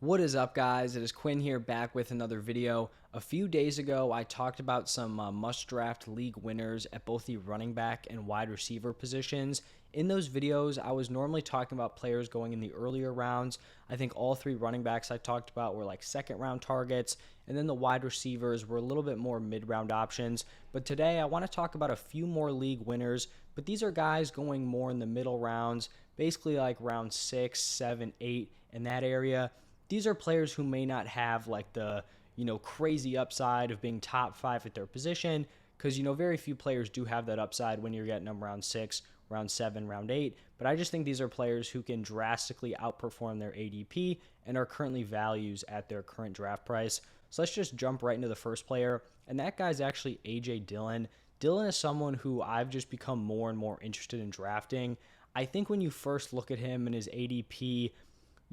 What is up, guys? It is Quinn here, back with another video. A few days ago, I talked about some must-draft league winners at both the running back and wide receiver positions. In those videos, I was normally talking about players going in the earlier rounds. I think all three running backs I talked about were like second-round targets, and then the wide receivers were a little bit more mid-round options. But today, I want to talk about a few more league winners, but these are guys going more in the middle rounds, basically like round 6, 7, 8, in that area. These are players who may not have like the, crazy upside of being top 5 at their position, because, very few players do have that upside when you're getting them round 6, round 7, round 8. But I just think these are players who can drastically outperform their ADP and are currently values at their current draft price. So let's just jump right into the first player, and that guy's actually A.J. Dillon. Dillon is someone who I've just become more and more interested in drafting. I think when you first look at him and his ADP,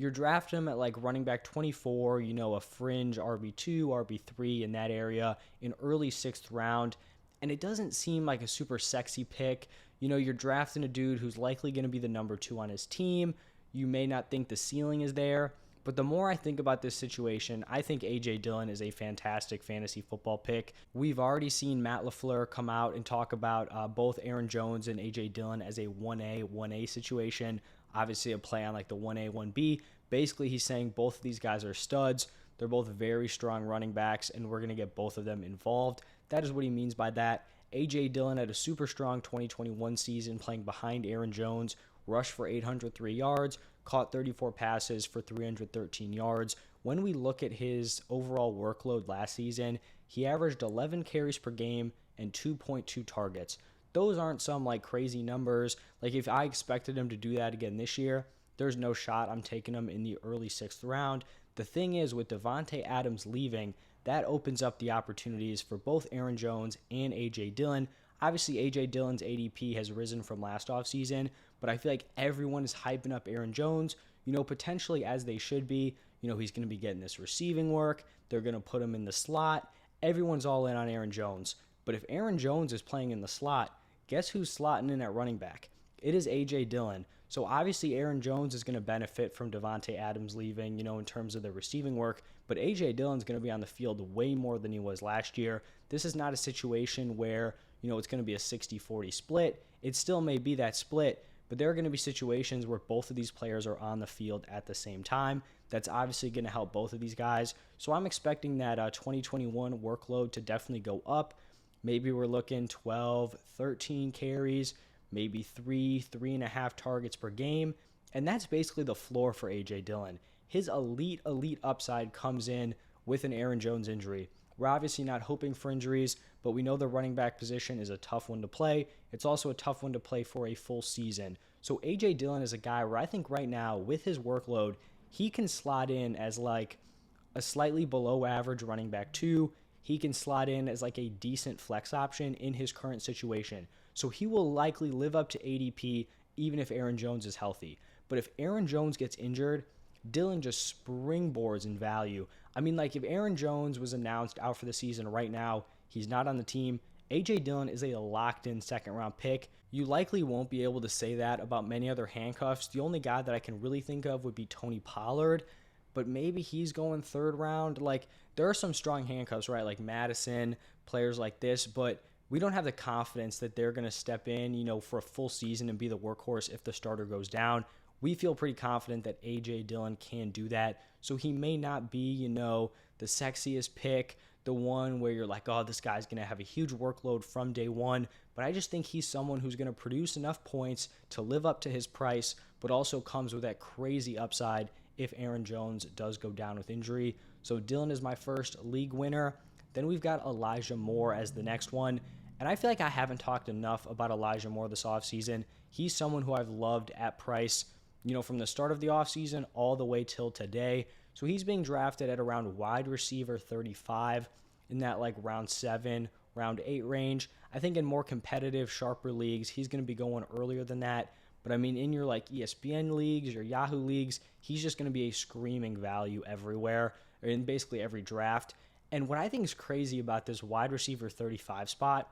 you're drafting him at like running back 24, a fringe RB2, RB3 in that area in early 6th round. And it doesn't seem like a super sexy pick. You're drafting a dude who's likely going to be the number 2 on his team. You may not think the ceiling is there. But the more I think about this situation, I think A.J. Dillon is a fantastic fantasy football pick. We've already seen Matt LaFleur come out and talk about both Aaron Jones and A.J. Dillon as a 1A situation. Obviously a play on like the 1A, 1B. Basically, he's saying both of these guys are studs. They're both very strong running backs, and we're going to get both of them involved. That is what he means by that. A.J. Dillon had a super strong 2021 season playing behind Aaron Jones, rushed for 803 yards, caught 34 passes for 313 yards. When we look at his overall workload last season, he averaged 11 carries per game and 2.2 targets. Those aren't some like crazy numbers. Like if I expected him to do that again this year, there's no shot I'm taking him in the early 6th round. The thing is, with Davante Adams leaving, that opens up the opportunities for both Aaron Jones and A.J. Dillon. Obviously, A.J. Dillon's ADP has risen from last offseason, but I feel like everyone is hyping up Aaron Jones, potentially as they should be. He's going to be getting this receiving work. They're going to put him in the slot. Everyone's all in on Aaron Jones. But if Aaron Jones is playing in the slot, guess who's slotting in at running back? It is A.J. Dillon. So obviously Aaron Jones is going to benefit from Davante Adams leaving, in terms of the receiving work, but A.J. Dillon's going to be on the field way more than he was last year. This is not a situation where, it's going to be a 60-40 split. It still may be that split, but there are going to be situations where both of these players are on the field at the same time. That's obviously going to help both of these guys. So I'm expecting that 2021 workload to definitely go up. Maybe we're looking 12, 13 carries, maybe 3.5 targets per game. And that's basically the floor for A.J. Dillon. His elite upside comes in with an Aaron Jones injury. We're obviously not hoping for injuries, but we know the running back position is a tough one to play. It's also a tough one to play for a full season. So A.J. Dillon is a guy where I think right now, with his workload, he can slot in as like a slightly below average running back 2. He can slot in as like a decent flex option in his current situation. So he will likely live up to ADP even if Aaron Jones is healthy. But if Aaron Jones gets injured, Dillon just springboards in value. I mean, like if Aaron Jones was announced out for the season right now, he's not on the team. A.J. Dillon is a locked-in second-round pick. You likely won't be able to say that about many other handcuffs. The only guy that I can really think of would be Tony Pollard, but maybe he's going 3rd round. Like, there are some strong handcuffs, right? Like Madison, players like this, but we don't have the confidence that they're going to step in, for a full season and be the workhorse if the starter goes down. We feel pretty confident that A.J. Dillon can do that. So he may not be, the sexiest pick, the one where you're like, oh, this guy's going to have a huge workload from day one. But I just think he's someone who's going to produce enough points to live up to his price, but also comes with that crazy upside if Aaron Jones does go down with injury. So Dillon is my first league winner. Then we've got Elijah Moore as the next one. And I feel like I haven't talked enough about Elijah Moore this offseason. He's someone who I've loved at price, from the start of the offseason all the way till today. So he's being drafted at around wide receiver 35 in that like round 7, round 8 range. I think in more competitive, sharper leagues, he's going to be going earlier than that. But I mean, in your like ESPN leagues, your Yahoo leagues, he's just going to be a screaming value everywhere, or in basically every draft. And what I think is crazy about this wide receiver 35 spot,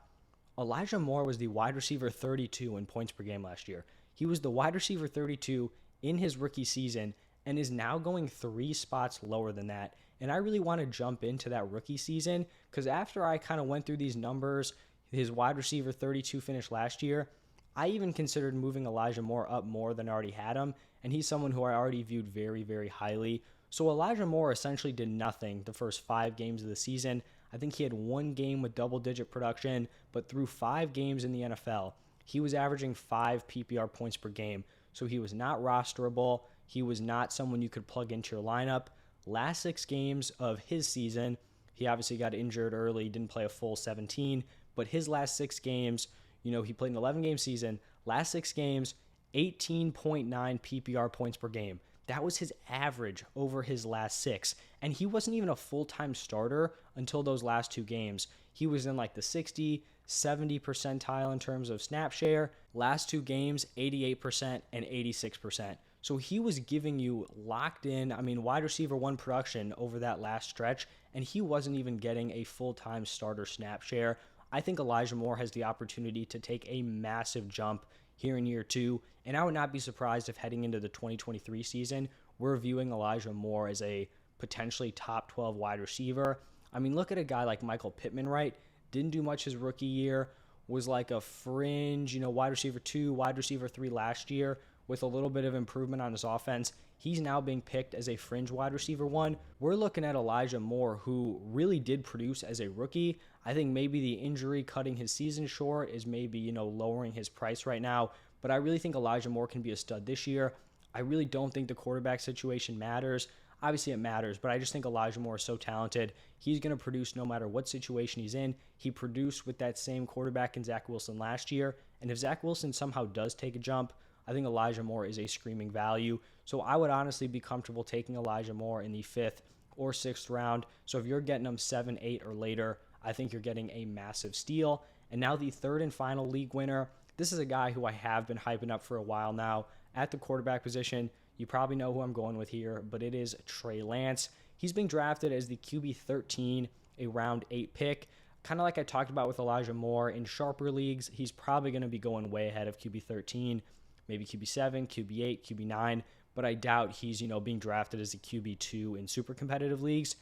Elijah Moore was the wide receiver 32 in points per game last year. He was the wide receiver 32 in his rookie season, and is now going 3 spots lower than that. And I really want to jump into that rookie season because after I kind of went through these numbers, his wide receiver 32 finish last year, I even considered moving Elijah Moore up more than I already had him, and he's someone who I already viewed very, very highly. So Elijah Moore essentially did nothing the first 5 games of the season. I think he had 1 game with double-digit production, but through 5 games in the NFL, he was averaging 5 PPR points per game. So he was not rosterable. He was not someone you could plug into your lineup. Last 6 games of his season, he obviously got injured early, didn't play a full 17, but his last 6 games, he played an 11-game season. Last 6 games, 18.9 PPR points per game. That was his average over his last 6. And he wasn't even a full-time starter until those last 2 games. He was in like the 60, 70 percentile in terms of snap share. Last 2 games, 88% and 86%. So he was giving you locked in, wide receiver 1 production over that last stretch, and he wasn't even getting a full-time starter snap share. I think Elijah Moore has the opportunity to take a massive jump here in year 2, and I would not be surprised if heading into the 2023 season, we're viewing Elijah Moore as a potentially top 12 wide receiver. Look at a guy like Michael Pittman, right? Didn't do much his rookie year, was like a fringe, wide receiver 2, wide receiver 3 last year with a little bit of improvement on his offense. He's now being picked as a fringe wide receiver 1. We're looking at Elijah Moore, who really did produce as a rookie. I think maybe the injury cutting his season short is maybe, lowering his price right now. But I really think Elijah Moore can be a stud this year. I really don't think the quarterback situation matters. Obviously it matters, but I just think Elijah Moore is so talented. He's going to produce no matter what situation he's in. He produced with that same quarterback in Zach Wilson last year. And if Zach Wilson somehow does take a jump, I think Elijah Moore is a screaming value. So I would honestly be comfortable taking Elijah Moore in the 5th or 6th round. So if you're getting him 7, 8, or later, I think you're getting a massive steal. And now the 3rd and final league winner. This is a guy who I have been hyping up for a while now at the quarterback position. You probably know who I'm going with here, but it is Trey Lance. He's being drafted as the QB 13, a round 8 pick. Kind of like I talked about with Elijah Moore in sharper leagues, he's probably going to be going way ahead of QB 13, maybe QB 7, QB 8, QB 9, but I doubt he's, being drafted as a QB 2 in super competitive leagues.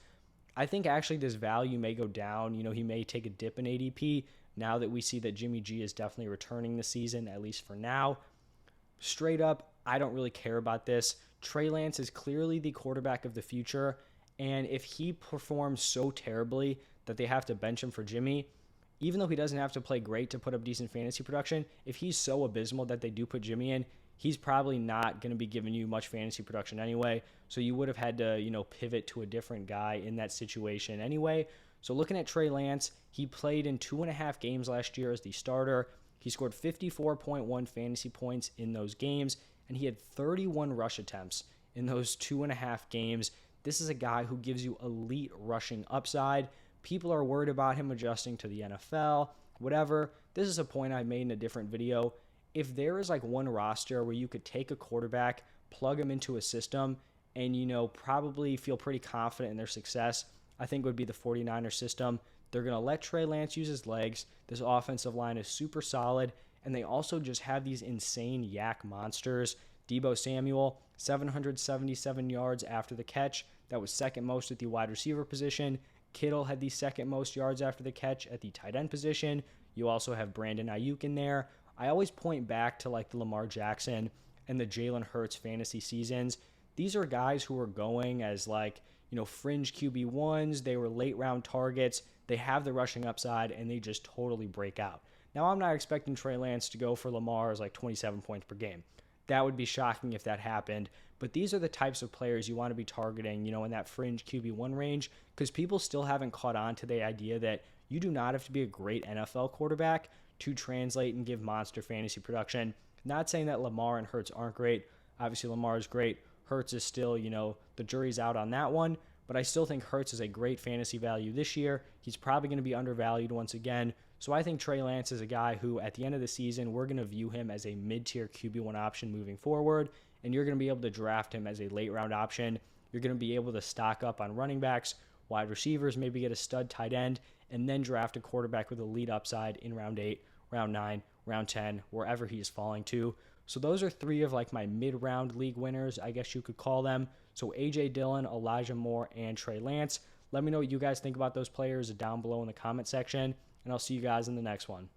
I think actually this value may go down. He may take a dip in ADP now that we see that Jimmy G is definitely returning this season, at least for now. Straight up, I don't really care about this. Trey Lance is clearly the quarterback of the future, and if he performs so terribly that they have to bench him for Jimmy, even though he doesn't have to play great to put up decent fantasy production, if he's so abysmal that they do put Jimmy in, he's probably not going to be giving you much fantasy production anyway. So you would have had to, pivot to a different guy in that situation anyway. So looking at Trey Lance, he played in 2.5 games last year as the starter. He scored 54.1 fantasy points in those games, and he had 31 rush attempts in those 2.5 games. This is a guy who gives you elite rushing upside. People are worried about him adjusting to the NFL, whatever. This is a point I made in a different video. If there is like one roster where you could take a quarterback, plug him into a system, and, probably feel pretty confident in their success, I think would be the 49ers system. They're going to let Trey Lance use his legs. This offensive line is super solid, and they also just have these insane yak monsters. Deebo Samuel, 777 yards after the catch. That was second most at the wide receiver position. Kittle had the second most yards after the catch at the tight end position. You also have Brandon Ayuk in there. I always point back to like the Lamar Jackson and the Jalen Hurts fantasy seasons. These are guys who are going as fringe QB1s. They were late round targets. They have the rushing upside, and they just totally break out. Now, I'm not expecting Trey Lance to go for Lamar's 27 points per game. That would be shocking if that happened. But these are the types of players you want to be targeting, in that fringe QB1 range, because people still haven't caught on to the idea that you do not have to be a great NFL quarterback to translate and give monster fantasy production. Not saying that Lamar and Hurts aren't great. Obviously, Lamar is great. Hurts is still, the jury's out on that one. But I still think Hurts is a great fantasy value this year. He's probably going to be undervalued once again. So I think Trey Lance is a guy who, at the end of the season, we're going to view him as a mid-tier QB1 option moving forward. And you're going to be able to draft him as a late-round option. You're going to be able to stock up on running backs, wide receivers, maybe get a stud tight end, and then draft a quarterback with a lead upside in round 8, round 9, round 10, wherever he is falling to. So those are three of like my mid-round league winners, I guess you could call them. So A.J. Dillon, Elijah Moore, and Trey Lance. Let me know what you guys think about those players down below in the comment section, and I'll see you guys in the next one.